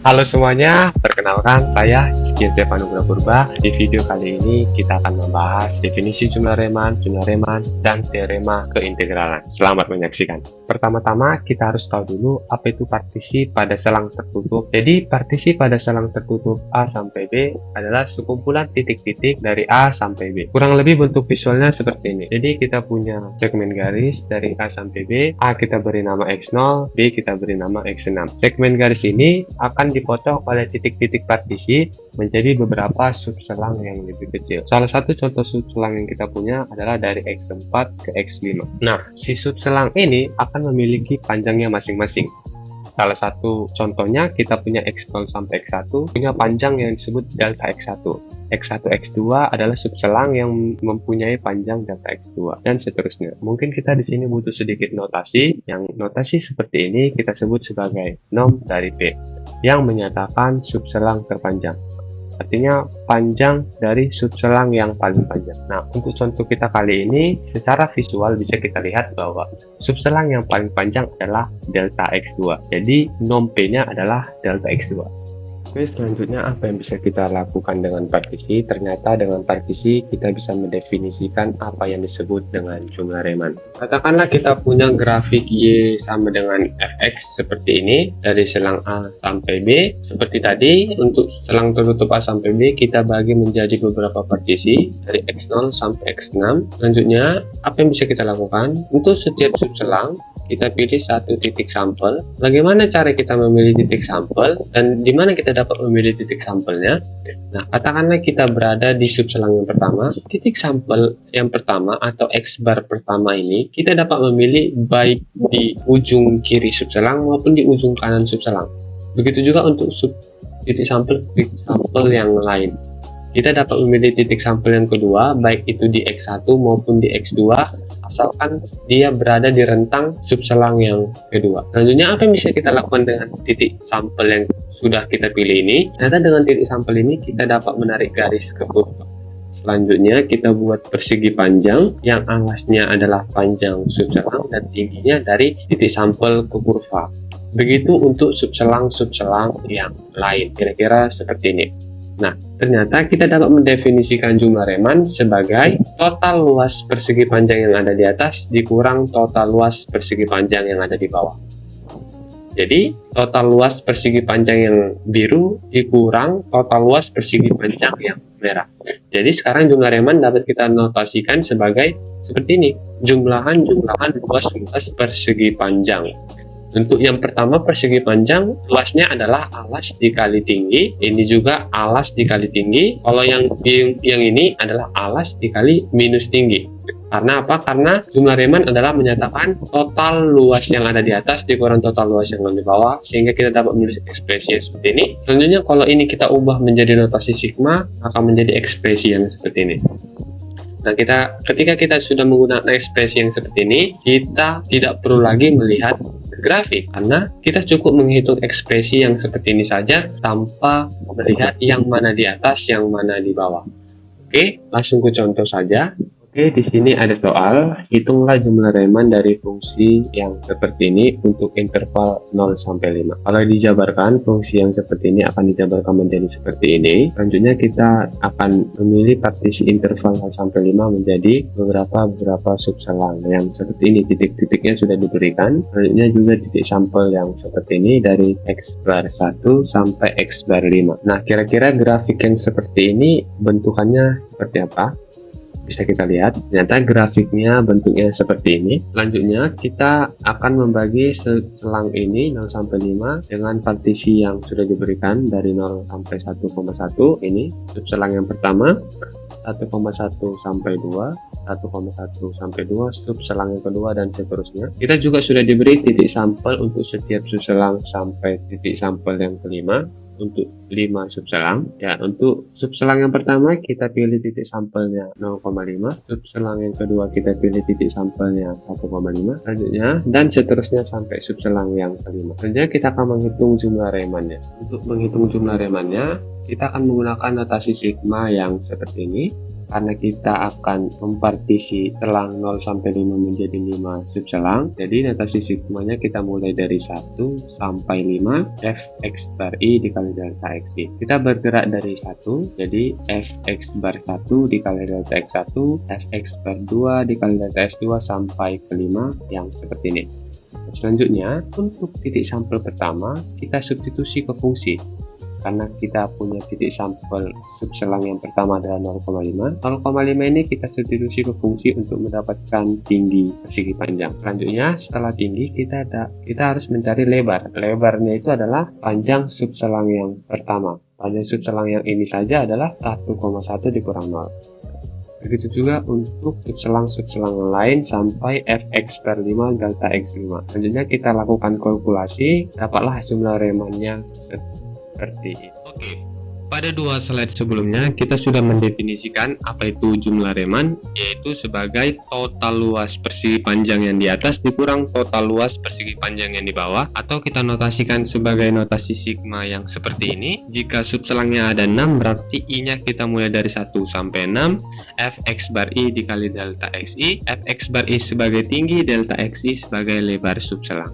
Halo semuanya, perkenalkan saya Rizky Zepanugra Purba. Di video kali ini kita akan membahas definisi jumlah Riemann, dan teorema keintegralan. Selamat menyaksikan. Pertama-tama kita harus tahu dulu apa itu partisi pada selang tertutup. Jadi partisi pada selang tertutup A sampai B adalah sekumpulan titik-titik dari A sampai B. Kurang lebih bentuk visualnya seperti ini. Jadi kita punya segmen garis dari A sampai B. A kita beri nama X0, B kita beri nama X6. Segmen garis ini akan dipotong oleh titik-titik partisi menjadi beberapa subselang yang lebih kecil. Salah satu contoh subselang yang kita punya adalah dari X4 ke X5. Nah, si subselang ini akan memiliki panjangnya masing-masing. Salah satu contohnya kita punya X0 sampai X1 punya panjang yang disebut delta X1. X1, X2 adalah subselang yang mempunyai panjang delta X2 dan seterusnya. Mungkin kita di sini butuh sedikit notasi. Yang notasi seperti ini kita sebut sebagai nom dari P yang menyatakan subselang terpanjang. Artinya panjang dari subselang yang paling panjang. Nah, untuk contoh kita kali ini, secara visual bisa kita lihat bahwa subselang yang paling panjang adalah delta X2. Jadi, nom P-nya adalah delta X2. Oke, selanjutnya apa yang bisa kita lakukan dengan partisi? Ternyata dengan partisi kita bisa mendefinisikan apa yang disebut dengan jumlah Riemann. Katakanlah kita punya grafik Y sama dengan Fx seperti ini dari selang A sampai B. Seperti tadi, untuk selang tertutup A sampai B kita bagi menjadi beberapa partisi dari X0 sampai X6. Selanjutnya, apa yang bisa kita lakukan? Untuk setiap subselang kita pilih satu titik sampel. Bagaimana cara kita memilih titik sampel dan di mana kita dapat memilih titik sampelnya? Nah, katakanlah kita berada di subselang yang pertama. Titik sampel yang pertama atau X bar pertama ini kita dapat memilih baik di ujung kiri subselang maupun di ujung kanan subselang. Begitu juga untuk titik sampel yang lain. Kita dapat memilih titik sampel yang kedua, baik itu di X1 maupun di X2, asalkan dia berada di rentang subselang yang kedua. Selanjutnya, apa yang bisa kita lakukan dengan titik sampel yang sudah kita pilih ini? Ternyata dengan titik sampel ini, kita dapat menarik garis ke kurva. Selanjutnya, kita buat persegi panjang, yang alasnya adalah panjang subselang dan tingginya dari titik sampel ke kurva. Begitu untuk subselang-subselang yang lain, kira-kira seperti ini. Nah, ternyata kita dapat mendefinisikan jumlah Riemann sebagai total luas persegi panjang yang ada di atas dikurang total luas persegi panjang yang ada di bawah. Jadi, total luas persegi panjang yang biru dikurang total luas persegi panjang yang merah. Jadi, sekarang jumlah Riemann dapat kita notasikan sebagai seperti ini. Jumlahan luas persegi panjang. Untuk yang pertama persegi panjang, luasnya adalah alas dikali tinggi, ini juga alas dikali tinggi. Kalau yang ini adalah alas dikali minus tinggi. Karena apa? Karena jumlah Riemann adalah menyatakan total luas yang ada di atas dikurang total luas yang ada di bawah, sehingga kita dapat menulis ekspresi yang seperti ini. Selanjutnya kalau ini kita ubah menjadi notasi sigma, akan menjadi ekspresi yang seperti ini. Nah, ketika kita sudah menggunakan ekspresi yang seperti ini, kita tidak perlu lagi melihat grafik karena kita cukup menghitung ekspresi yang seperti ini saja tanpa melihat yang mana di atas, yang mana di bawah. Oke, langsung ke contoh saja. Oke, di sini ada soal, hitunglah jumlah Riemann dari fungsi yang seperti ini untuk interval 0 sampai 5. Kalau dijabarkan, fungsi yang seperti ini akan dijabarkan menjadi seperti ini. Selanjutnya kita akan memilih partisi interval 0 sampai 5 menjadi beberapa subselang yang seperti ini. Titik-titiknya sudah diberikan. Selanjutnya juga titik sampel yang seperti ini dari X bar 1 sampai X bar 5. Nah, kira-kira grafik yang seperti ini bentukannya seperti apa? Bisa kita lihat, ternyata grafiknya bentuknya seperti ini. Selanjutnya kita akan membagi selang ini 0 sampai 5 dengan partisi yang sudah diberikan dari 0 sampai 1,1. Ini subselang yang pertama, 1,1 sampai 2, 1,1 sampai 2, subselang yang kedua dan seterusnya. Kita juga sudah diberi titik sampel untuk setiap subselang sampai titik sampel yang kelima. Untuk 5 subselang ya, untuk subselang yang pertama kita pilih titik sampelnya 0,5, subselang yang kedua kita pilih titik sampelnya 1,5, selanjutnya dan seterusnya sampai subselang yang kelima. Selanjutnya kita akan menghitung jumlah Riemann-nya. Untuk menghitung jumlah Riemann-nya kita akan menggunakan notasi sigma yang seperti ini. karena kita akan mempartisi selang 0 sampai 5 menjadi 5 subselang. Jadi notasi sigmanya kita mulai dari 1 sampai 5 fx bar i dikali delta xi. Kita bergerak dari 1, jadi fx bar 1 dikali delta x1, fx bar 2 dikali delta x2 sampai ke 5 yang seperti ini. Selanjutnya, untuk titik sampel pertama, kita substitusi ke fungsi. Karena kita punya titik sampel subselang yang pertama adalah 0,5. 0,5 ini kita substitusi ke fungsi untuk mendapatkan tinggi persegi panjang. Selanjutnya, setelah tinggi, kita harus mencari lebar. Lebarnya itu adalah panjang subselang yang pertama. Panjang subselang yang ini saja adalah 1,1 dikurang 0. Begitu juga untuk subselang-subselang lain sampai fx per 5 delta x5. Selanjutnya kita lakukan kalkulasi, dapatlah jumlah remannya seperti ini. Oke, pada dua slide sebelumnya kita sudah mendefinisikan apa itu jumlah reman, yaitu sebagai total luas persegi panjang yang di atas dikurang total luas persegi panjang yang di bawah, atau kita notasikan sebagai notasi sigma yang seperti ini. Jika subselangnya ada 6, berarti I-nya kita mulai dari 1 sampai 6, fx bar i dikali delta xi, fx bar i sebagai tinggi, delta xi sebagai lebar subselang.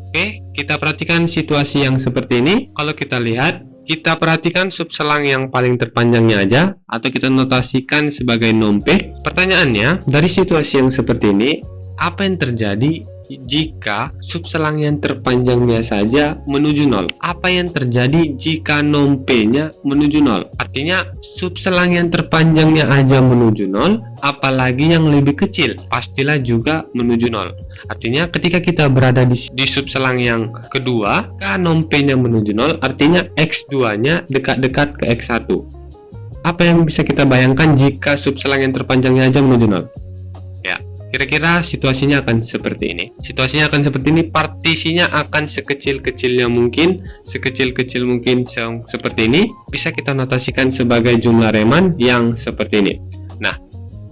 Oke, kita perhatikan situasi yang seperti ini. Kalau kita lihat, kita perhatikan subselang yang paling terpanjangnya aja, atau kita notasikan sebagai nom P. Pertanyaannya, dari situasi yang seperti ini, apa yang terjadi jika subselang yang terpanjangnya saja menuju 0? Apa yang terjadi jika nom P-nya menuju 0? Artinya, subselang yang terpanjangnya aja menuju 0, apalagi yang lebih kecil, pastilah juga menuju 0. Artinya, ketika kita berada di subselang yang kedua, nom P-nya menuju 0, artinya X2-nya dekat-dekat ke X1. Apa yang bisa kita bayangkan jika subselang yang terpanjangnya aja menuju 0? Kira-kira situasinya akan seperti ini. Situasinya akan seperti ini, partisinya akan sekecil-kecilnya mungkin, sekecil-kecil mungkin seperti ini. Bisa kita notasikan sebagai jumlah reman yang seperti ini. Nah,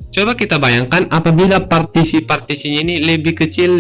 coba kita bayangkan apabila partisi-partisinya ini lebih kecil,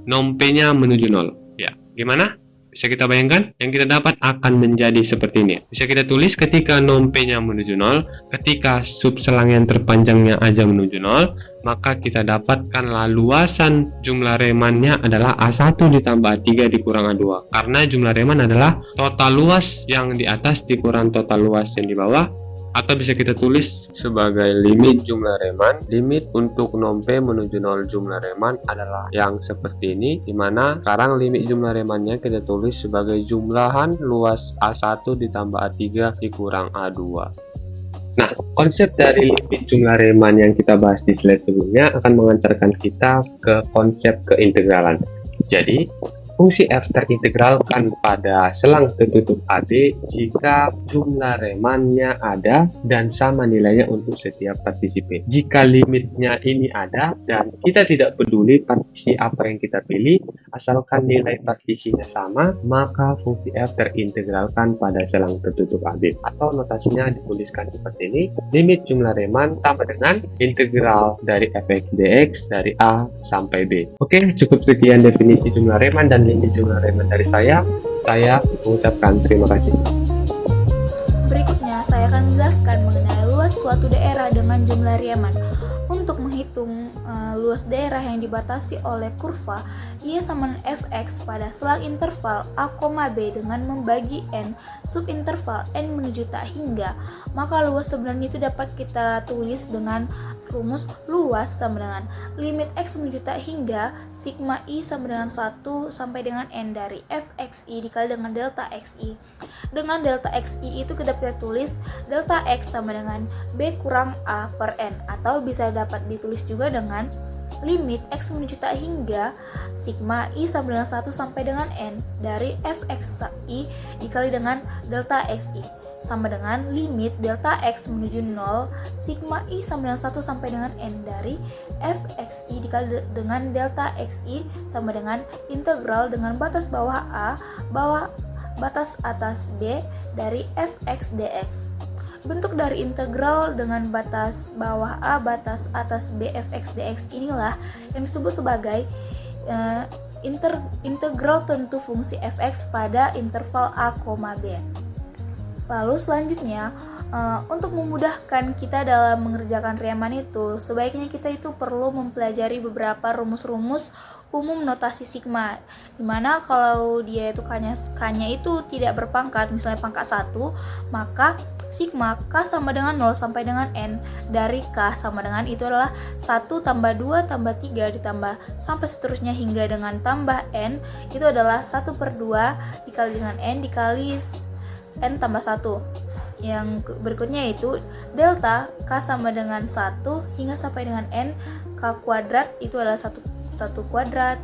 nom P-nya menuju 0. Ya, gimana? Bisa kita bayangkan, yang kita dapat akan menjadi seperti ini. Bisa kita tulis ketika nom P-nya menuju 0, ketika subselang yang terpanjangnya aja menuju 0, maka kita dapatkanlah luasan jumlah remannya adalah A1 ditambah A3 dikurang A2. Karena jumlah reman adalah total luas yang di atas dikurang total luas yang di bawah. Atau bisa kita tulis sebagai limit jumlah reman. Limit untuk nom P menuju 0 jumlah reman adalah yang seperti ini, dimana sekarang limit jumlah remannya kita tulis sebagai jumlahan luas A1 ditambah A3 dikurang A2. Nah, konsep dari limit jumlah reman yang kita bahas di slide sebelumnya akan mengantarkan kita ke konsep keintegralan. Jadi, fungsi f terintegralkan pada selang tertutup AB jika jumlah remannya ada dan sama nilainya untuk setiap partisi P. Jika limitnya ini ada dan kita tidak peduli partisi apa yang kita pilih, asalkan nilai partisinya sama, maka fungsi f terintegralkan pada selang tertutup AB. Atau notasinya dituliskan seperti ini, limit jumlah reman sama dengan integral dari fx dx dari A sampai B. Oke, cukup sekian definisi jumlah reman dan limit jumlah reman dari saya mengucapkan terima kasih. Berikutnya, saya akan menjelaskan mengenai luas suatu daerah dengan jumlah reman. Untuk menghitung luas daerah yang dibatasi oleh kurva Y sama dengan fx pada selang interval A, B dengan membagi n subinterval n menuju tak hingga, maka luas sebenarnya itu dapat kita tulis dengan rumus luas sama dengan limit x menuju tak hingga sigma I sama dengan 1 sampai dengan n dari fxi dikali dengan delta xi. Dengan delta xi itu kita tulis delta x sama dengan b kurang a per n, atau bisa dapat ditulis juga dengan limit x menuju tak hingga sigma I sama dengan 1 sampai dengan n dari fxi dikali dengan delta xi sama dengan limit delta x menuju 0 sigma I sama dengan 1 sampai dengan n dari fxi dikali dengan delta xi sama dengan integral dengan batas bawah a bawah batas atas b dari fx dx. Bentuk dari integral dengan batas bawah a batas atas b fx dx inilah yang disebut sebagai integral tentu fungsi fx pada interval a, b. Lalu selanjutnya, untuk memudahkan kita dalam mengerjakan Riemann itu, sebaiknya kita itu perlu mempelajari beberapa rumus-rumus umum notasi sigma. Dimana kalau dia itu K-nya itu tidak berpangkat, misalnya pangkat 1, maka sigma K sama dengan 0 sampai dengan N dari K sama dengan itu adalah 1 tambah 2 tambah 3 ditambah sampai seterusnya hingga dengan tambah N, itu adalah 1/2 dikali dengan N dikali N tambah 1. Yang berikutnya itu delta K sama dengan 1 hingga sampai dengan N K kuadrat, itu adalah 1 kuadrat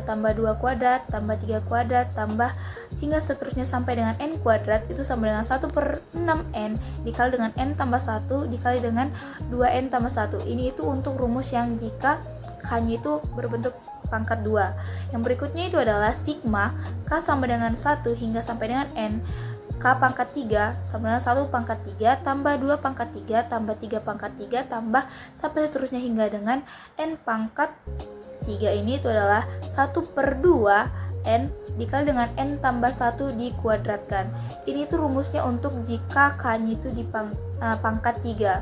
tambah 2 kuadrat tambah 3 kuadrat tambah hingga seterusnya sampai dengan N kuadrat, itu sama dengan 1/6N dikali dengan N tambah 1 dikali dengan 2N tambah 1. Ini itu untuk rumus yang jika K-nya itu berbentuk pangkat 2. Yang berikutnya itu adalah sigma K sama dengan 1 hingga sampai dengan N K pangkat 3 sama dengan 1 pangkat 3 tambah 2 pangkat 3 tambah 3 pangkat 3 tambah sampai seterusnya hingga dengan N pangkat 3. Ini itu adalah 1/2 N dikali dengan N tambah 1 dikuadratkan. Ini itu rumusnya untuk jika K-nya itu di pangkat 3.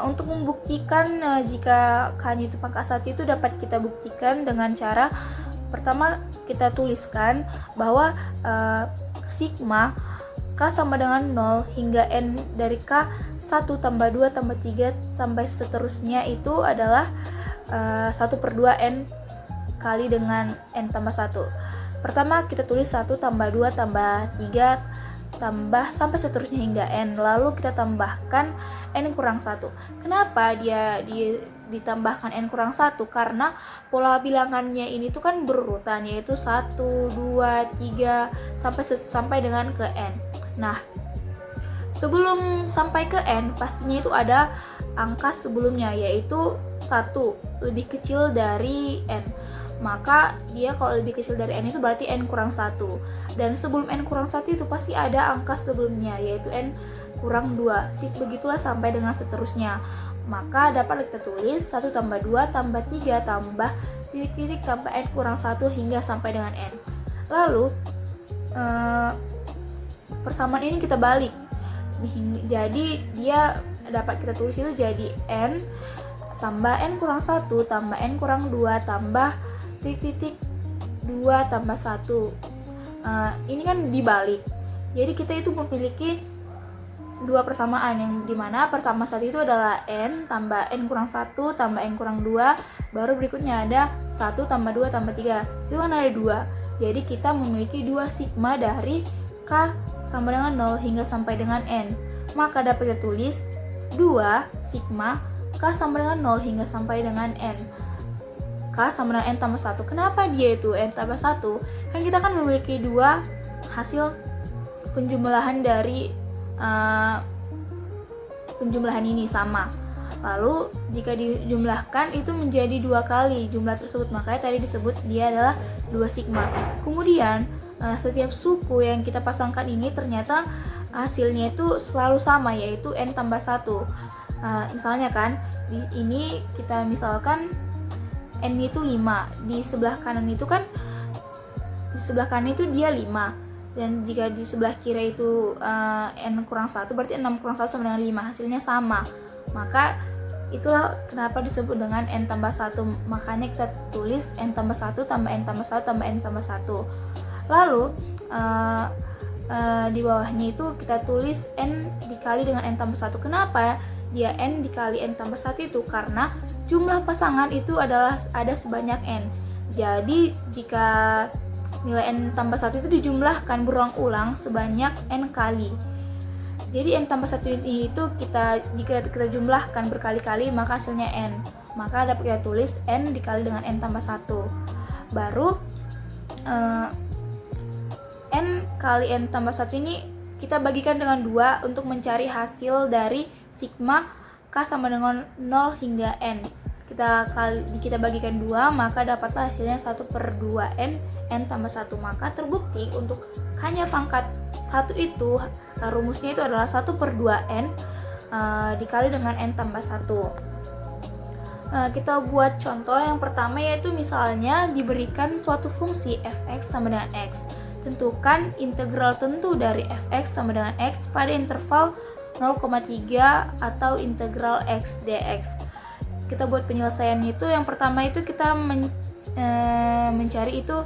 Untuk membuktikan jika K-nya itu pangkat 1 itu dapat kita buktikan dengan cara pertama kita tuliskan bahwa sigma K sama dengan 0 hingga N dari K 1 tambah 2 tambah 3 sampai seterusnya itu adalah 1/2 N kali dengan N tambah 1. Pertama kita tulis 1 tambah 2 tambah 3 tambah sampai seterusnya hingga N, lalu kita tambahkan N kurang 1. Kenapa dia ditambahkan N kurang 1? Karena pola bilangannya ini tuh kan berurutan, yaitu 1, 2, 3 sampai dengan ke N. Nah, sebelum sampai ke N pastinya itu ada angka sebelumnya, yaitu 1 lebih kecil dari N. Maka dia kalau lebih kecil dari N itu berarti N kurang 1. Dan sebelum N kurang 1 itu pasti ada angka sebelumnya, yaitu N kurang 2. Begitulah sampai dengan seterusnya. Maka dapat kita tulis 1 tambah 2 tambah 3 tambah titik-titik tambah N kurang 1 hingga sampai dengan N. Lalu persamaan ini kita balik. Jadi dia dapat kita tulis itu jadi N tambah N kurang 1 tambah N kurang 2 tambah titik-titik 2 tambah 1. Ini kan dibalik. Jadi kita itu memiliki dua persamaan, yang dimana persamaan satu itu adalah N tambah N kurang 1 tambah N kurang 2, baru berikutnya ada 1 tambah 2 tambah 3, itu kan ada 2. Jadi kita memiliki 2 sigma dari K sama dengan 0 hingga sampai dengan N. Maka dapat kita tulis 2 sigma K sama dengan 0 hingga sampai dengan N. K sama dengan N tambah 1. Kenapa dia itu N tambah 1? Kan kita kan memiliki 2 hasil penjumlahan dari penjumlahan ini sama. Lalu jika dijumlahkan itu menjadi 2 kali jumlah tersebut, makanya tadi disebut dia adalah 2 sigma. Kemudian setiap suku yang kita pasangkan ini ternyata hasilnya itu selalu sama, yaitu N tambah 1. Misalnya kan di ini kita misalkan N itu 5, di sebelah kanan itu kan di sebelah kanan itu dia 5, dan jika di sebelah kiri itu N kurang 1 berarti 6 kurang 1 sama dengan 5, hasilnya sama. Maka itulah kenapa disebut dengan N tambah 1. Makanya kita tulis N tambah 1 tambah N tambah 1 tambah N tambah 1. Lalu di bawahnya itu kita tulis N dikali dengan N tambah 1. Kenapa dia N dikali N tambah 1 itu? Karena jumlah pasangan itu adalah ada sebanyak N. Jadi jika nilai N tambah 1 itu dijumlahkan berulang-ulang sebanyak N kali. Jadi N tambah 1 ini itu jika kita jumlahkan berkali-kali maka hasilnya N. Maka dapat kita tulis N dikali dengan N tambah 1. Baru N kali N tambah 1 ini kita bagikan dengan 2 untuk mencari hasil dari sigma K sama dengan 0 hingga N. Kita bagikan 2, maka dapatlah hasilnya 1/2 N tambah 1. Maka terbukti untuk K-nya pangkat 1 itu rumusnya itu adalah 1/2 N dikali dengan N tambah 1. Kita buat contoh yang pertama, yaitu misalnya diberikan suatu fungsi fx sama dengan x. Tentukan integral tentu dari fx sama dengan x pada interval 0,3 atau integral x dx. Kita buat penyelesaiannya itu, yang pertama itu kita mencari itu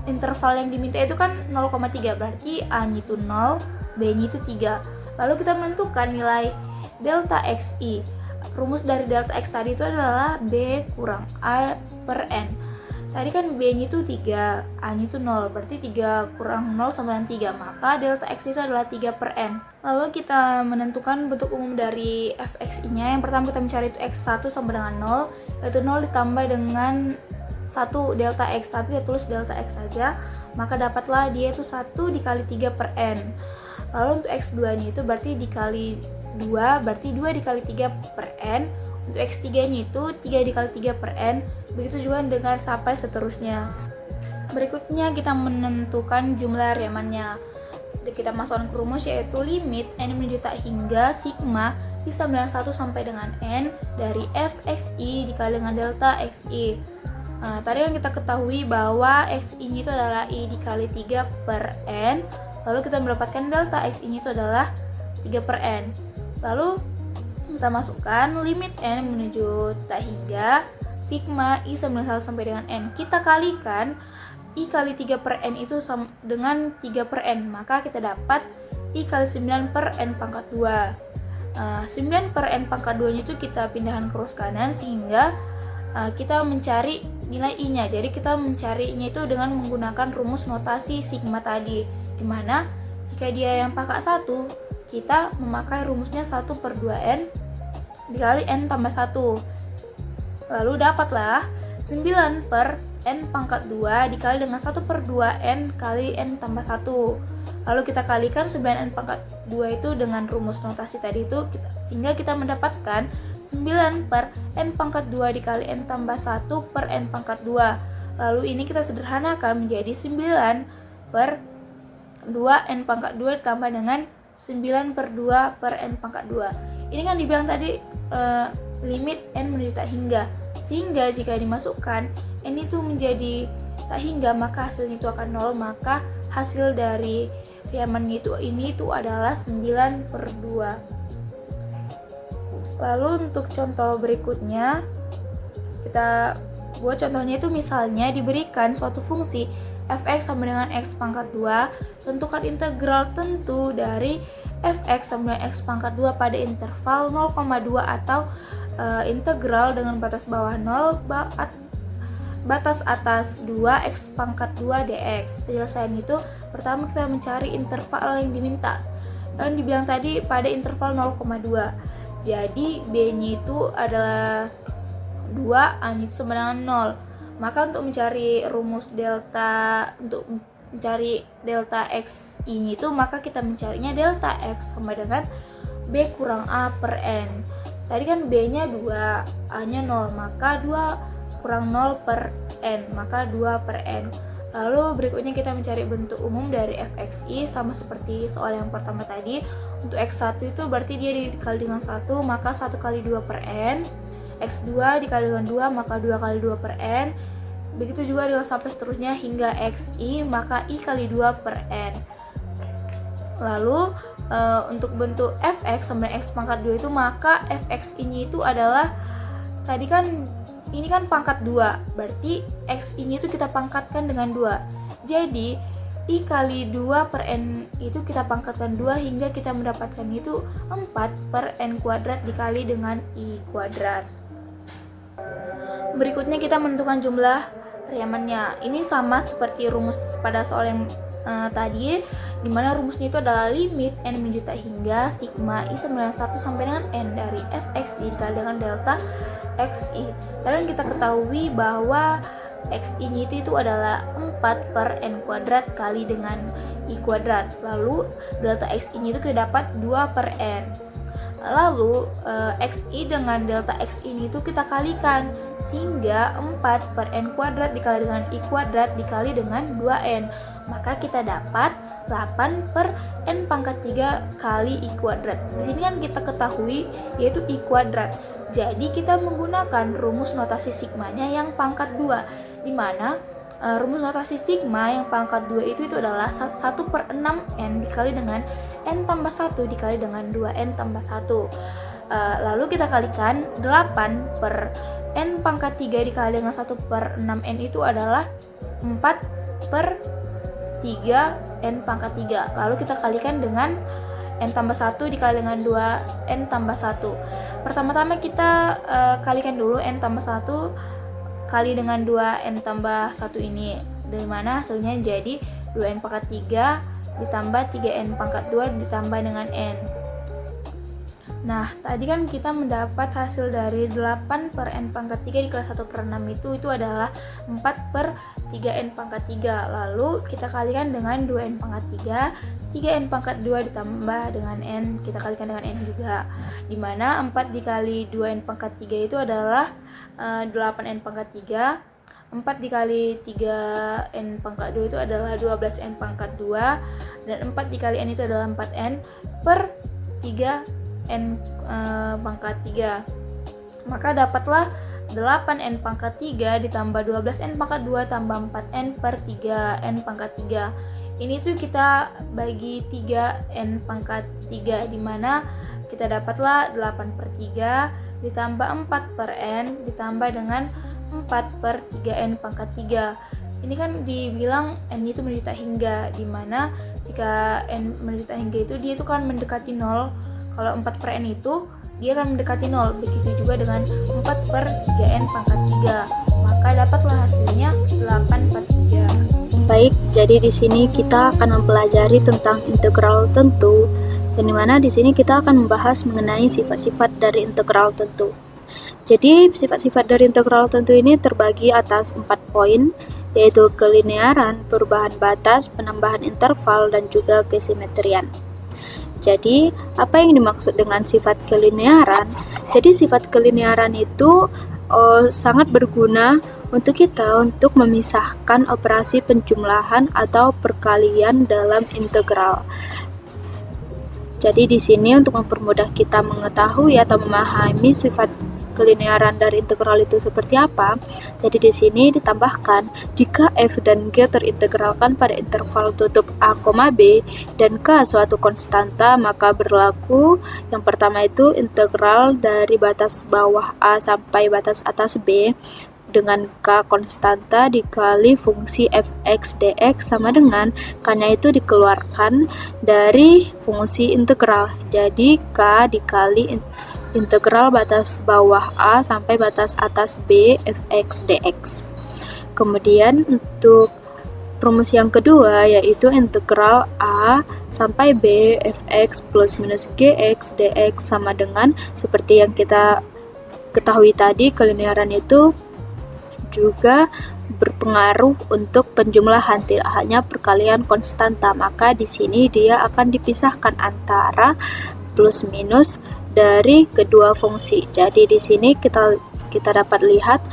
interval yang diminta itu kan 0,3, berarti A-nya itu 0, B-nya itu 3. Lalu kita menentukan nilai delta xi. Rumus dari delta x tadi itu adalah B kurang A per N. Tadi kan B-nya itu 3, A-nya itu 0, berarti 3 kurang 0 sama dengan 3, maka delta x itu adalah 3 per N. Lalu kita menentukan bentuk umum dari fxi-nya. Yang pertama kita mencari itu x1 sama dengan 0, yaitu 0 ditambah dengan 1 delta x, tapi kita tulis delta x saja, maka dapatlah dia itu 1 dikali 3 per N. Lalu untuk x2-nya itu berarti dikali 2, berarti 2 dikali 3 per N. Untuk x3-nya itu 3 dikali 3 per N. Begitu juga dengan sampai seterusnya. Berikutnya kita menentukan jumlah Riemann-nya. Kita masukkan ke rumus, yaitu limit n menuju tak hingga sigma bisa dengan 1 sampai dengan n dari fxi dikali dengan delta xi. Tadi kan kita ketahui bahwa xi-nya itu adalah i dikali 3 per n. Lalu kita mendapatkan delta xi-nya itu adalah 3 per n. Lalu kita masukkan limit n menuju tak hingga sigma i sama dengan 1 sampai dengan n. Kita kalikan i kali 3 per n itu dengan 3 per n, maka kita dapat i kali 9 per n pangkat 2. 9 per n pangkat 2 itu kita pindahkan ke ruas kanan sehingga kita mencari nilai i-nya. Jadi kita mencarinya itu dengan menggunakan rumus notasi sigma tadi, dimana jika dia yang pangkat 1, kita memakai rumusnya 1 per 2n dikali n tambah 1. Lalu dapatlah 9 per n pangkat 2 dikali dengan 1 per 2n kali n tambah 1. Lalu kita kalikan 9n pangkat 2 itu dengan rumus notasi tadi itu, sehingga kita mendapatkan 9 per n pangkat 2 dikali n tambah 1 per n pangkat 2. Lalu ini kita sederhanakan menjadi 9 per 2n pangkat 2 ditambah dengan 9 per 2 per n pangkat 2. Ini kan dibilang tadi limit n menuju tak hingga, sehingga jika dimasukkan n itu menjadi tak hingga maka hasilnya itu akan 0, maka hasil dari Riemann ini adalah 9 per 2. Lalu untuk contoh berikutnya, kita buat contohnya itu misalnya diberikan suatu fungsi fx sama dengan x pangkat 2, tentukan integral tentu dari fx sama dengan x pangkat 2 pada interval 0,2 atau integral dengan batas bawah 0 batas atas 2 x pangkat 2 dx. Penyelesaian itu pertama kita mencari interval yang diminta, dan dibilang tadi pada interval 0,2. Jadi b-nya itu adalah 2, a-nya itu sama dengan 0. Maka untuk mencari rumus delta, untuk mencari delta x ini itu, maka kita mencarinya delta x sama dengan b kurang a per n. Tadi kan b-nya 2, a-nya 0, maka 2 kurang 0 per n, maka 2 per n. Lalu berikutnya kita mencari bentuk umum dari fxi, sama seperti soal yang pertama tadi. Untuk x1 itu berarti dia dikali dengan 1, maka 1 kali 2 per n. x2 dikali dengan 2, maka 2 kali 2 per n. Begitu juga dengan sampai seterusnya hingga xi, maka i kali 2 per n. Lalu untuk bentuk fx sama x pangkat 2 itu, maka fxi-nya itu adalah, tadi kan ini kan pangkat 2, berarti xi-nya itu kita pangkatkan dengan 2. Jadi i kali 2 per n itu kita pangkatkan 2 hingga kita mendapatkan itu 4 per n kuadrat dikali dengan i kuadrat. Berikutnya kita menentukan jumlah Riemann-nya. Ini sama seperti rumus pada soal yang tadi, dimana rumusnya itu adalah limit n menuju tak hingga sigma i sama dengan 1 sampai dengan n dari fxi dikali dengan delta xi. Dan kita ketahui bahwa xi-nya itu adalah 4 per n kuadrat kali dengan i kuadrat. Lalu delta xi-nya itu kita dapat 2 per n. Lalu xi dengan delta x ini itu kita kalikan, sehingga 4 per n kuadrat dikali dengan i kuadrat dikali dengan 2n, maka kita dapat 8 per n pangkat 3 kali i kuadrat. Di sini kan kita ketahui yaitu i kuadrat. Jadi kita menggunakan rumus notasi sigmanya yang pangkat 2, di mana rumus notasi sigma yang pangkat 2 itu adalah 1/6n dikali dengan n tambah 1 dikali dengan 2n tambah 1. Lalu kita kalikan 8 per n pangkat 3 dikali dengan 1/6n itu adalah 4 per 3 n pangkat 3. Lalu kita kalikan dengan n tambah 1 dikali dengan 2n tambah 1. Pertama-tama kita kalikan dulu n tambah 1 kali dengan 2n tambah 1 ini, dari mana hasilnya jadi 2n pangkat 3 ditambah 3n pangkat 2 ditambah dengan n. Nah, tadi kan kita mendapat hasil dari 8 per n pangkat 3 dikali 1/6 itu adalah 4 per 3n pangkat 3. Lalu kita kalikan dengan 2n pangkat 3, 3n pangkat 2 ditambah dengan n, kita kalikan dengan n juga. Dimana 4 dikali 2n pangkat 3 itu adalah 8n pangkat 3, 4 dikali 3n pangkat 2 itu adalah 12n pangkat 2, dan 4 dikali n itu adalah 4n per 3n pangkat 3. Maka dapatlah 8n pangkat 3 ditambah 12n pangkat 2 tambah 4n per 3n pangkat 3. Ini tuh kita bagi 3n pangkat 3, dimana kita dapatlah 8 per 3 ditambah 4 per n ditambah dengan 4 per 3n pangkat 3. Ini kan dibilang n itu menuju tak hingga, dimana jika n menuju tak hingga itu dia itu kan mendekati 0. Kalau 4 per n itu dia akan mendekati 0. Begitu juga dengan 4 per 3n pangkat 3. Maka dapatlah hasilnya 8 per 3. Baik, jadi di sini kita akan mempelajari tentang integral tentu, yang dimana di sini kita akan membahas mengenai sifat-sifat dari integral tentu. Jadi sifat-sifat dari integral tentu ini terbagi atas 4 poin, yaitu kelinearan, perubahan batas, penambahan interval, dan juga kesimetrian. Jadi, apa yang dimaksud dengan sifat kelinearan? Jadi, sifat kelinearan itu sangat berguna untuk kita untuk memisahkan operasi penjumlahan atau perkalian dalam integral. Jadi, di sini untuk mempermudah kita mengetahui atau memahami sifat kelinearan dari integral itu seperti apa. Jadi di sini ditambahkan jika f dan g terintegralkan pada interval tutup a, b dan k suatu konstanta, maka berlaku yang pertama itu integral dari batas bawah a sampai batas atas b dengan k konstanta dikali fungsi fx dx sama dengan k-nya itu dikeluarkan dari fungsi integral. Jadi k dikali integral batas bawah A sampai batas atas B fx dx. Kemudian untuk rumus yang kedua yaitu integral A sampai B fx plus minus gx dx sama dengan seperti yang kita ketahui tadi, kelinearan itu juga berpengaruh untuk penjumlahan, tidak hanya perkalian konstanta. Maka di sini dia akan dipisahkan antara plus minus dari kedua fungsi. Jadi di sini kita dapat lihat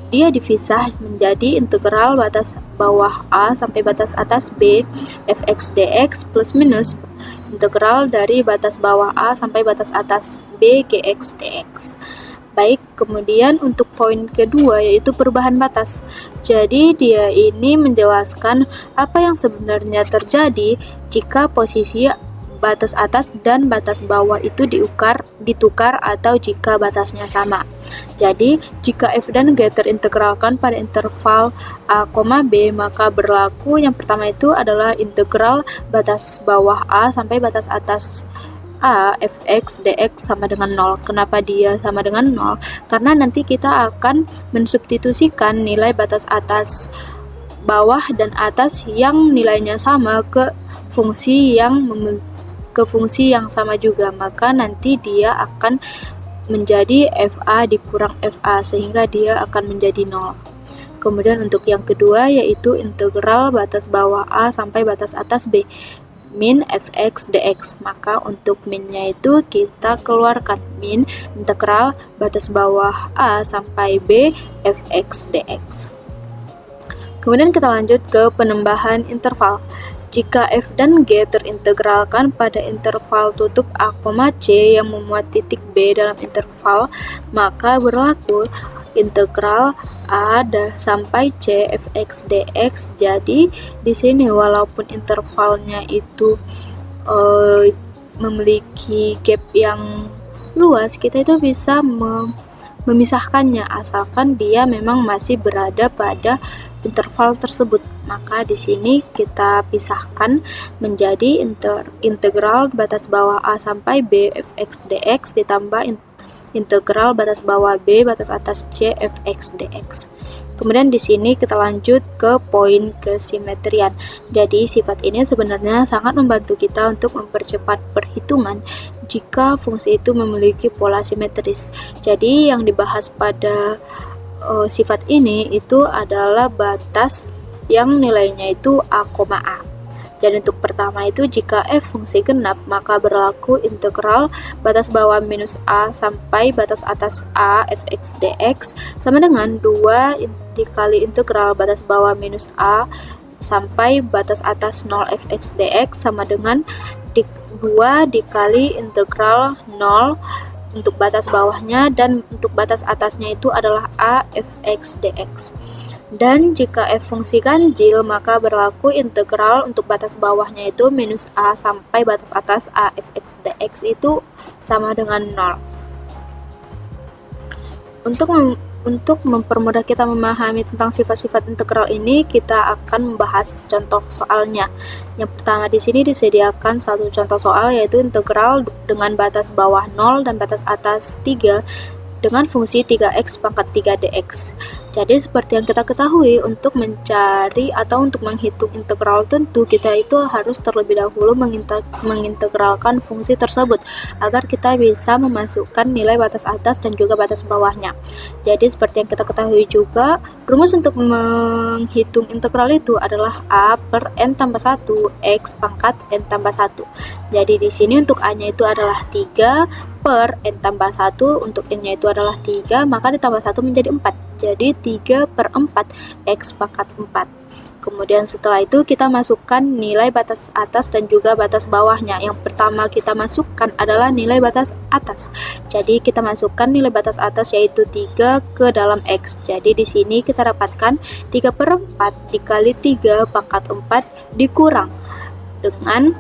dia dipisah menjadi integral batas bawah A sampai batas atas B fx dx plus minus integral dari batas bawah A sampai batas atas B gx dx. Baik, kemudian untuk poin kedua yaitu perubahan batas. Jadi dia ini menjelaskan apa yang sebenarnya terjadi jika posisi batas atas dan batas bawah itu ditukar atau jika batasnya sama. Jadi, jika f dan g terintegralkan pada interval a, b, maka berlaku yang pertama itu adalah integral batas bawah a sampai batas atas a fx dx sama dengan 0. Kenapa dia sama dengan 0? Karena nanti kita akan mensubstitusikan nilai batas atas bawah dan atas yang nilainya sama ke fungsi yang sama juga, maka nanti dia akan menjadi FA dikurang FA sehingga dia akan menjadi 0. Kemudian untuk yang kedua yaitu integral batas bawah A sampai batas atas B min fx dx. Maka untuk minnya itu kita keluarkan min integral batas bawah A sampai B fx dx. Kemudian kita lanjut ke penambahan interval. Jika f dan g terintegralkan pada interval tutup a, c yang memuat titik b dalam interval, maka berlaku integral A sampai C fx dx. Jadi di sini walaupun intervalnya itu memiliki gap yang luas, kita itu bisa memisahkannya asalkan dia memang masih berada pada interval tersebut. Maka di sini kita pisahkan menjadi integral batas bawah A sampai B fx dx ditambah integral batas bawah B batas atas C fx dx. Kemudian di sini kita lanjut ke poin kesimetrian. Jadi sifat ini sebenarnya sangat membantu kita untuk mempercepat perhitungan jika fungsi itu memiliki pola simetris. Jadi yang dibahas pada sifat ini itu adalah batas yang nilainya itu A, A. Jadi untuk pertama itu jika f fungsi genap maka berlaku integral batas bawah minus A sampai batas atas A fx dx sama dengan 2 dikali integral batas bawah minus A sampai batas atas 0 fx dx sama dengan 2 dikali integral 0 untuk batas bawahnya dan untuk batas atasnya itu adalah A fx dx. Dan jika f fungsi ganjil maka berlaku integral untuk batas bawahnya itu minus A sampai batas atas A fx dx itu sama dengan 0. Untuk mempermudah kita memahami tentang sifat-sifat integral ini, kita akan membahas contoh soalnya. Yang pertama di sini disediakan satu contoh soal yaitu integral dengan batas bawah 0 dan batas atas 3 dengan fungsi 3x pangkat 3 dx. Jadi seperti yang kita ketahui, untuk mencari atau untuk menghitung integral tentu kita itu harus terlebih dahulu mengintegralkan fungsi tersebut agar kita bisa memasukkan nilai batas atas dan juga batas bawahnya. Jadi seperti yang kita ketahui juga, rumus untuk menghitung integral itu adalah A per n tambah 1 x pangkat n tambah 1. Jadi di sini untuk A-nya itu adalah 3 per n tambah 1, untuk n-nya itu adalah 3, maka ditambah 1 menjadi 4. Jadi 3 per 4 x pangkat 4. Kemudian setelah itu kita masukkan nilai batas atas dan juga batas bawahnya. Yang pertama kita masukkan adalah nilai batas atas. Jadi kita masukkan nilai batas atas yaitu 3 ke dalam x. Jadi di sini kita dapatkan 3 per 4 dikali 3 pangkat 4 dikurang dengan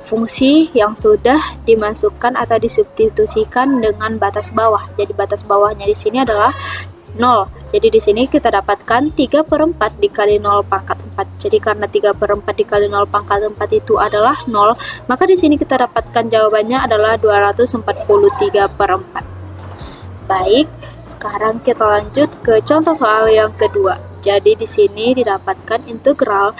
fungsi yang sudah dimasukkan atau disubstitusikan dengan batas bawah. Jadi batas bawahnya di sini adalah 0. Jadi di sini kita dapatkan 3 per 4 dikali 0 pangkat 4. Jadi karena 3 per 4 dikali 0 pangkat 4 itu adalah 0, maka di sini kita dapatkan jawabannya adalah 243 per 4. Baik, sekarang kita lanjut ke contoh soal yang kedua. Jadi di sini didapatkan integral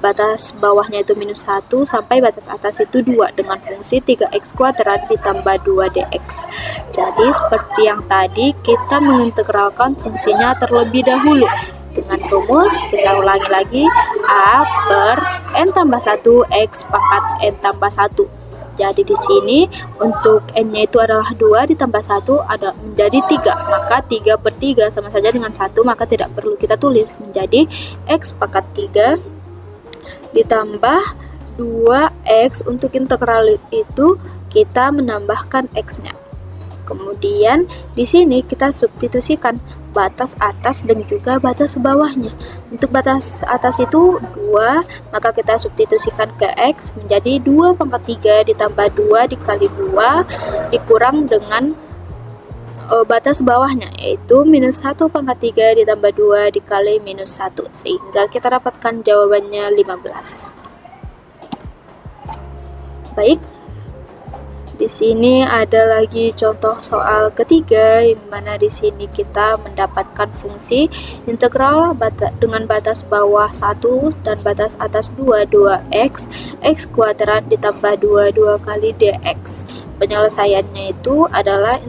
batas bawahnya itu minus 1 sampai batas atas itu 2 dengan fungsi 3x kuadrat ditambah 2 dx. Jadi seperti yang tadi kita mengintegralkan fungsinya terlebih dahulu dengan rumus, kita ulangi lagi, A per n tambah 1 x pangkat n tambah 1. Jadi di sini untuk n-nya itu adalah 2 ditambah 1 ada menjadi 3. Maka 3 per 3 sama saja dengan 1, maka tidak perlu kita tulis, menjadi x pangkat 3 ditambah 2x. Untuk integral itu kita menambahkan x-nya. Kemudian di sini kita substitusikan batas atas dan juga batas bawahnya. Untuk batas atas itu 2, maka kita substitusikan ke x menjadi 2 pangkat 3 ditambah 2 dikali 2 dikurang dengan batas bawahnya yaitu minus 1 pangkat 3 ditambah 2 dikali minus 1, sehingga kita dapatkan jawabannya 15. Baik, di sini ada lagi contoh soal ketiga, di mana di sini kita mendapatkan fungsi integral dengan batas bawah 1 dan batas atas 2x x kuadrat ditambah 2 kali dx. Penyelesaiannya itu adalah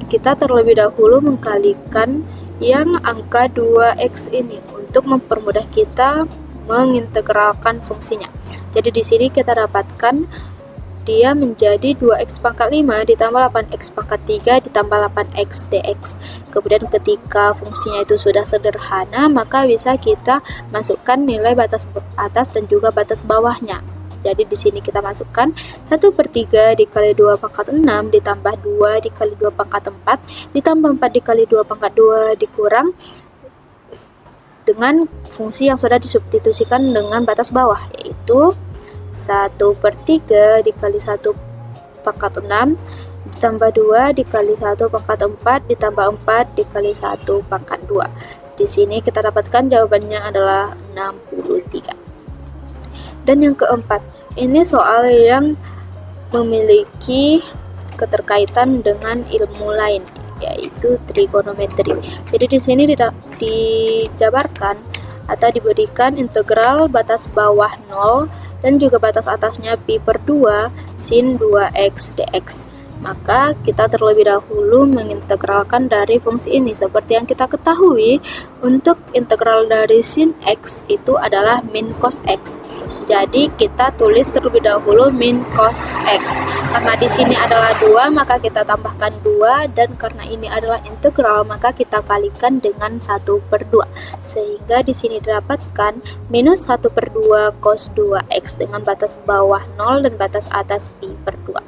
kita terlebih dahulu mengkalikan yang angka 2x ini untuk mempermudah kita mengintegralkan fungsinya. Jadi di sini kita dapatkan dia menjadi 2x pangkat 5 ditambah 8x pangkat 3 ditambah 8x dx. Kemudian ketika fungsinya itu sudah sederhana, maka bisa kita masukkan nilai batas atas dan juga batas bawahnya. Jadi di sini kita masukkan 1/3 dikali 2 pangkat 6 ditambah 2 dikali 2 pangkat 4 ditambah 4 dikali 2 pangkat 2 dikurang dengan fungsi yang sudah disubstitusikan dengan batas bawah, yaitu 1/3 dikali 1 pangkat 6 ditambah 2 dikali 1 pangkat 4 ditambah 4 dikali 1 pangkat 2. Di sini kita dapatkan jawabannya adalah 63. Dan yang keempat, ini soal yang memiliki keterkaitan dengan ilmu lain, yaitu trigonometri. Jadi di sini dijabarkan atau diberikan integral batas bawah 0 dan juga batas atasnya pi/2 sin 2x dx. Maka kita terlebih dahulu mengintegralkan dari fungsi ini. Seperti yang kita ketahui, untuk integral dari sin x itu adalah min cos x. Jadi kita tulis terlebih dahulu min cos x. Karena di sini adalah 2, maka kita tambahkan 2, dan karena ini adalah integral, maka kita kalikan dengan 1/2. Sehingga di sini didapatkan minus 1/2 cos 2x dengan batas bawah 0 dan batas atas pi/2.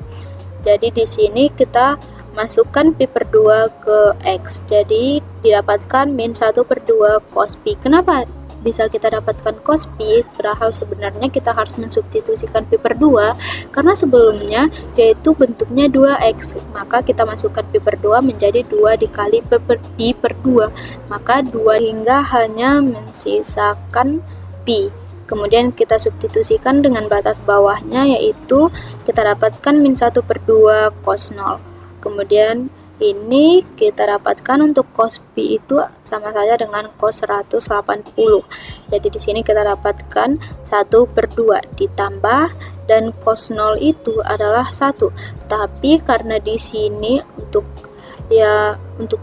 Jadi di sini kita masukkan pi/2 ke x. Jadi didapatkan min 1/2 cos pi. Kenapa bisa kita dapatkan cos pi? Padahal sebenarnya kita harus mensubstitusikan pi/2 karena sebelumnya yaitu bentuknya 2x. Maka kita masukkan pi/2 menjadi 2 dikali pi/2. Maka 2 hingga hanya mensisakan pi. Kemudian kita substitusikan dengan batas bawahnya, yaitu kita dapatkan min 1/2 cos 0. Kemudian ini kita dapatkan untuk cos pi itu sama saja dengan cos 180. Jadi di sini kita dapatkan 1/2 ditambah, dan cos 0 itu adalah 1. Tapi karena di sini untuk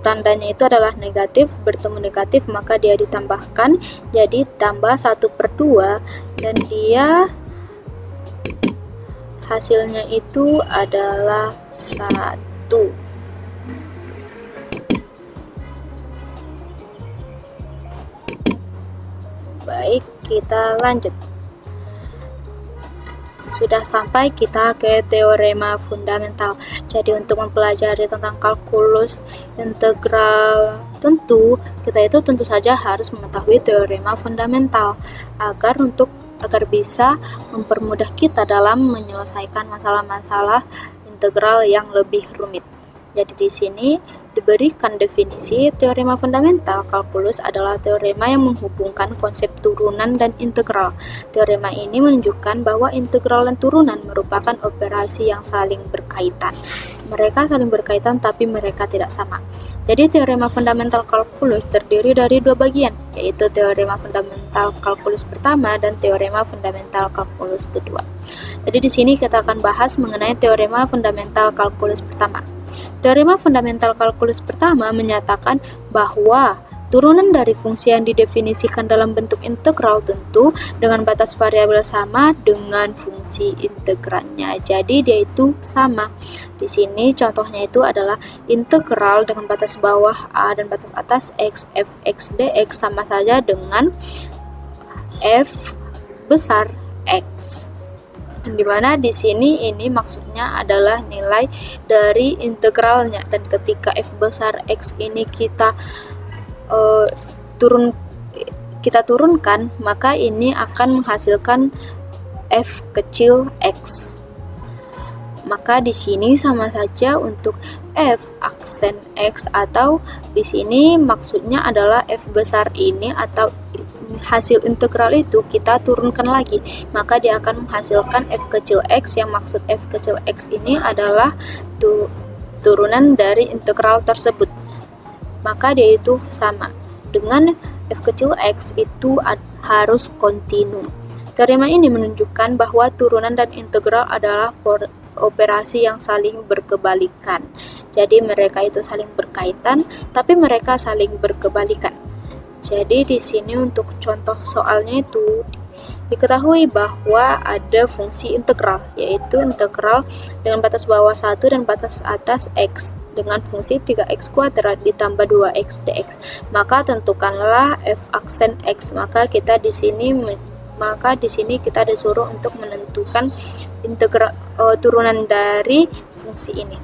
tandanya itu adalah negatif, bertemu negatif, maka dia ditambahkan, jadi tambah 1/2, dan dia hasilnya itu adalah 1. Baik, kita lanjut. Sudah sampai kita ke teorema fundamental. Jadi untuk mempelajari tentang kalkulus integral kita itu tentu saja harus mengetahui teorema fundamental agar bisa mempermudah kita dalam menyelesaikan masalah-masalah integral yang lebih rumit. Jadi di sini diberikan definisi teorema fundamental kalkulus adalah teorema yang menghubungkan konsep turunan dan integral. Teorema ini menunjukkan bahwa integral dan turunan merupakan operasi yang saling berkaitan. Mereka saling berkaitan tapi mereka tidak sama. Jadi teorema fundamental kalkulus terdiri dari 2 bagian, yaitu teorema fundamental kalkulus pertama dan teorema fundamental kalkulus kedua. Jadi di sini kita akan bahas mengenai teorema fundamental kalkulus pertama. Teorema fundamental kalkulus pertama menyatakan bahwa turunan dari fungsi yang didefinisikan dalam bentuk integral tentu dengan batas variabel sama dengan fungsi integralnya. Jadi dia itu sama. Di sini contohnya itu adalah integral dengan batas bawah a dan batas atas x f(x) dx sama saja dengan f besar x. Dimana di sini ini maksudnya adalah nilai dari integralnya, dan ketika f besar x ini kita turunkan, maka ini akan menghasilkan f kecil x. Maka di sini sama saja untuk f aksen x, atau di sini maksudnya adalah f besar ini atau hasil integral itu kita turunkan lagi, maka dia akan menghasilkan f kecil x, yang maksud f kecil x ini adalah turunan dari integral tersebut. Maka dia itu sama dengan f kecil x itu harus kontinu. Teorema ini menunjukkan bahwa turunan dan integral adalah operasi yang saling berkebalikan. Jadi mereka itu saling berkaitan, tapi mereka saling berkebalikan. Jadi di sini untuk contoh soalnya itu diketahui bahwa ada fungsi integral, yaitu integral dengan batas bawah 1 dan batas atas x dengan fungsi 3x kuadrat ditambah 2x dx. Maka tentukanlah f aksen x. Maka kita di sini Maka di sini kita disuruh untuk menentukan turunan dari fungsi ini.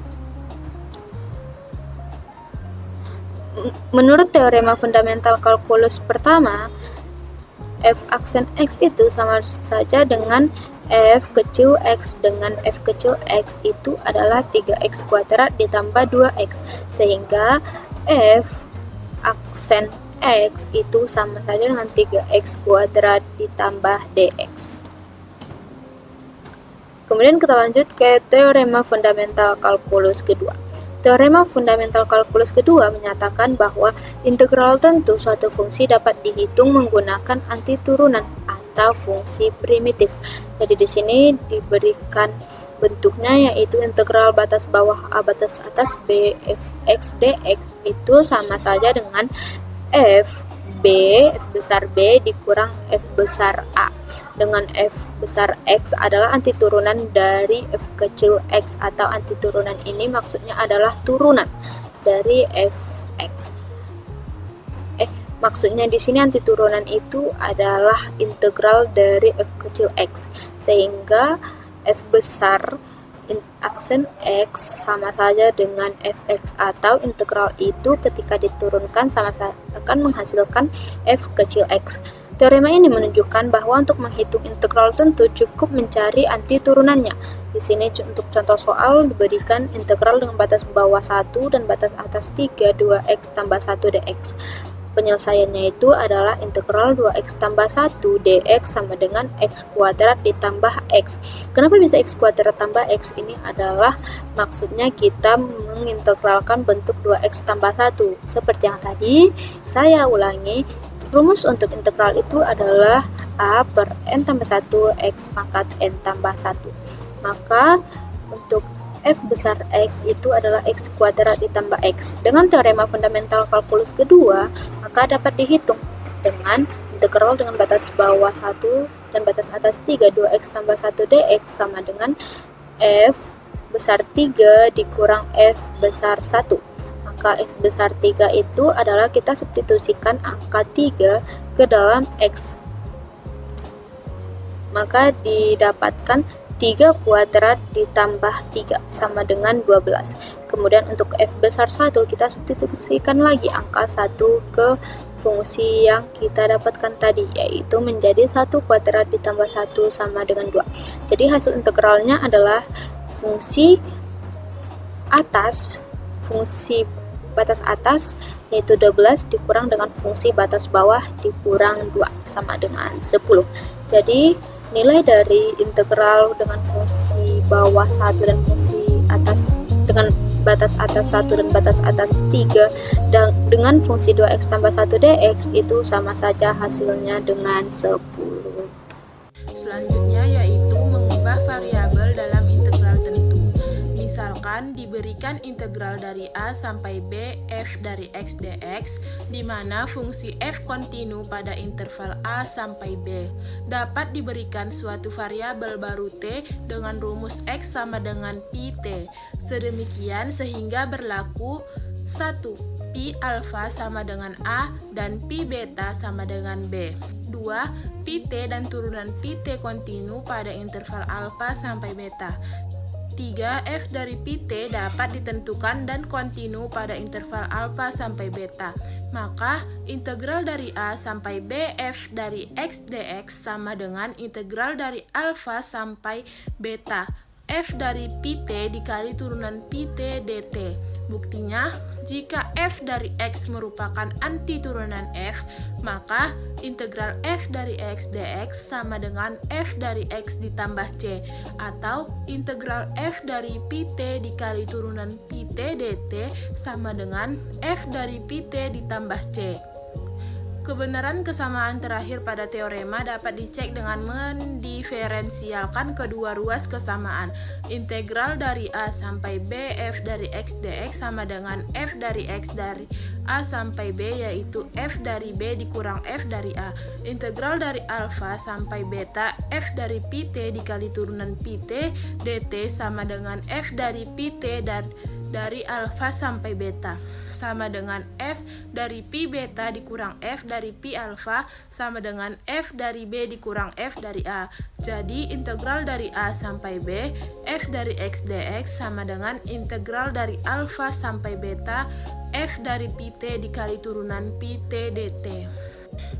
Menurut teorema fundamental kalkulus pertama, f aksen x itu sama saja dengan f kecil x dengan f kecil x itu adalah 3x kuadrat ditambah 2x, sehingga f aksen x itu sama saja dengan 3x kuadrat ditambah dx. Kemudian kita lanjut ke teorema fundamental kalkulus kedua. Teorema fundamental kalkulus kedua menyatakan bahwa integral tentu suatu fungsi dapat dihitung menggunakan antiturunan atau fungsi primitif. Jadi di sini diberikan bentuknya yaitu integral batas bawah a batas atas b f(x) dx itu sama saja dengan f besar b dikurang f besar a, dengan f besar x adalah antiturunan dari f kecil x, atau antiturunan ini maksudnya adalah turunan dari fx. Maksudnya di sini antiturunan itu adalah integral dari f kecil x, sehingga f besar aksen x sama saja dengan fx, atau integral itu ketika diturunkan sama saja akan menghasilkan f kecil x. Teorema ini menunjukkan bahwa untuk menghitung integral tentu cukup mencari antiturunannya. Di sini untuk contoh soal diberikan integral dengan batas bawah 1 dan batas atas 3 2x tambah 1 dx. Penyelesaiannya itu adalah integral 2x tambah 1 dx sama dengan x kuadrat ditambah x. Kenapa bisa x kuadrat tambah x? Ini adalah maksudnya kita mengintegralkan bentuk 2x tambah 1. Seperti yang tadi, saya ulangi, rumus untuk integral itu adalah a per n tambah 1 x pangkat n tambah 1. Maka untuk f besar x itu adalah x kuadrat ditambah x. Dengan teorema fundamental kalkulus kedua, maka dapat dihitung dengan integral dengan batas bawah 1 dan batas atas 3 2x tambah 1 dx sama dengan f besar 3 dikurang f besar 1. Maka f besar 3 itu adalah kita substitusikan angka 3 ke dalam x. Maka didapatkan 3 kuadrat ditambah 3 sama dengan 12. Kemudian untuk f besar 1 kita substitusikan lagi angka 1 ke fungsi yang kita dapatkan tadi, yaitu menjadi 1 kuadrat ditambah 1 sama dengan 2. Jadi hasil integralnya adalah fungsi atas, fungsi batas atas yaitu 12 dikurang dengan fungsi batas bawah dikurang 2 sama dengan 10. Jadi nilai dari integral dengan fungsi bawah 1 dan fungsi atas dengan batas atas 1 dan batas atas 3 dan dengan fungsi 2x tambah 1 dx itu sama saja hasilnya dengan 10. Selanjutnya yaitu mengubah variabel dalam integral tentu. Misalkan diberikan integral dari a sampai b f dari x dx, di mana fungsi f kontinu pada interval a sampai b. Dapat diberikan suatu variabel baru t dengan rumus x sama dengan pi t. Sedemikian sehingga berlaku 1. Pi alfa sama dengan a dan pi beta sama dengan b. 2. Pi t dan turunan pi t kontinu pada interval alfa sampai beta. 3. F dari pi t dapat ditentukan dan kontinu pada interval alfa sampai beta. Maka integral dari a sampai b f dari x dx sama dengan integral dari alfa sampai beta f dari pi t dikali turunan pi t dt. Buktinya, jika f dari x merupakan antiturunan f, maka integral f dari x dx sama dengan f dari x ditambah c, atau integral f dari pi t dikali turunan pi t dt sama dengan f dari pi t ditambah c. Kebenaran kesamaan terakhir pada teorema dapat dicek dengan mendiferensialkan kedua ruas kesamaan. Integral dari a sampai b f dari x dx sama dengan f dari x dari a sampai b, yaitu f dari b dikurang f dari a. Integral dari alfa sampai beta f dari pi t dikali turunan pi t dt sama dengan f dari pi t dan dari alfa sampai beta sama dengan f dari pi beta dikurang f dari pi alfa sama dengan F dari B dikurang F dari A. Jadi integral dari A sampai B, F dari X dx sama dengan integral dari alfa sampai beta, F dari pi t dikali turunan pi t dt.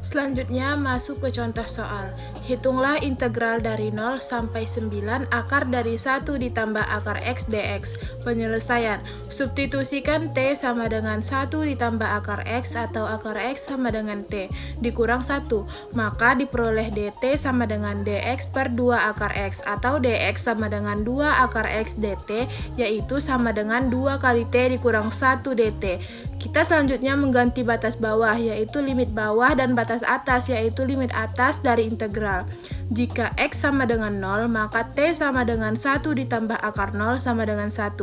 Selanjutnya masuk ke contoh soal. Hitunglah integral dari 0 sampai 9 akar dari 1 ditambah akar X dx. Penyelesaian. Substitusikan T sama dengan 1 ditambah akar X atau akar X sama dengan T dikurang 1. Maka diperoleh dt sama dengan dx per 2 akar X atau dx sama dengan 2 akar X dt, yaitu sama dengan 2 kali T dikurang 1 dt. Kita selanjutnya mengganti batas bawah, yaitu limit bawah, dan batas atas, yaitu limit atas dari integral. Jika X sama dengan 0, maka T sama dengan 1 ditambah akar 0 sama dengan 1.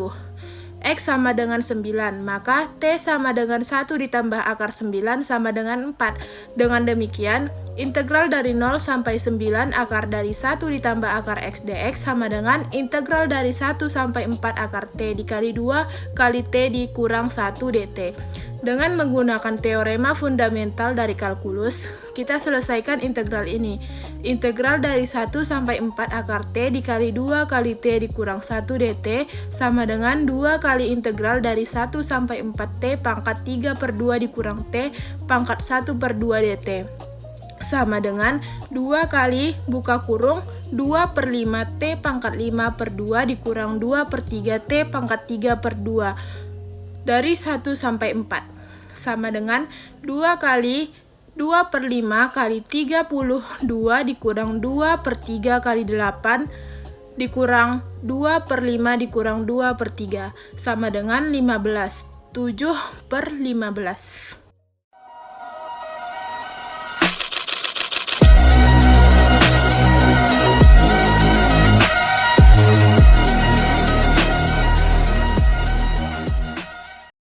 X sama dengan 9, maka T sama dengan 1 ditambah akar 9 sama dengan 4. Dengan demikian, integral dari 0 sampai 9 akar dari 1 ditambah akar X dx sama dengan integral dari 1 sampai 4 akar T dikali 2 kali T dikurang 1 dt. Dengan menggunakan teorema fundamental dari kalkulus, kita selesaikan integral ini. Integral dari 1 sampai 4 akar T dikali 2 kali T dikurang 1 dt sama dengan 2 kali integral dari 1 sampai 4T pangkat 3 per 2 dikurang T pangkat 1 per 2 dt. Sama dengan 2 kali buka kurung 2 per 5 T pangkat 5 per 2 dikurang 2 per 3 T pangkat 3 per 2 dari 1 sampai 4 sama dengan 2 kali 2 per 5 kali 32 dikurang 2 per 3 kali 8 dikurang 2 per 5 dikurang 2 per 3 sama dengan 15. 7 per 15.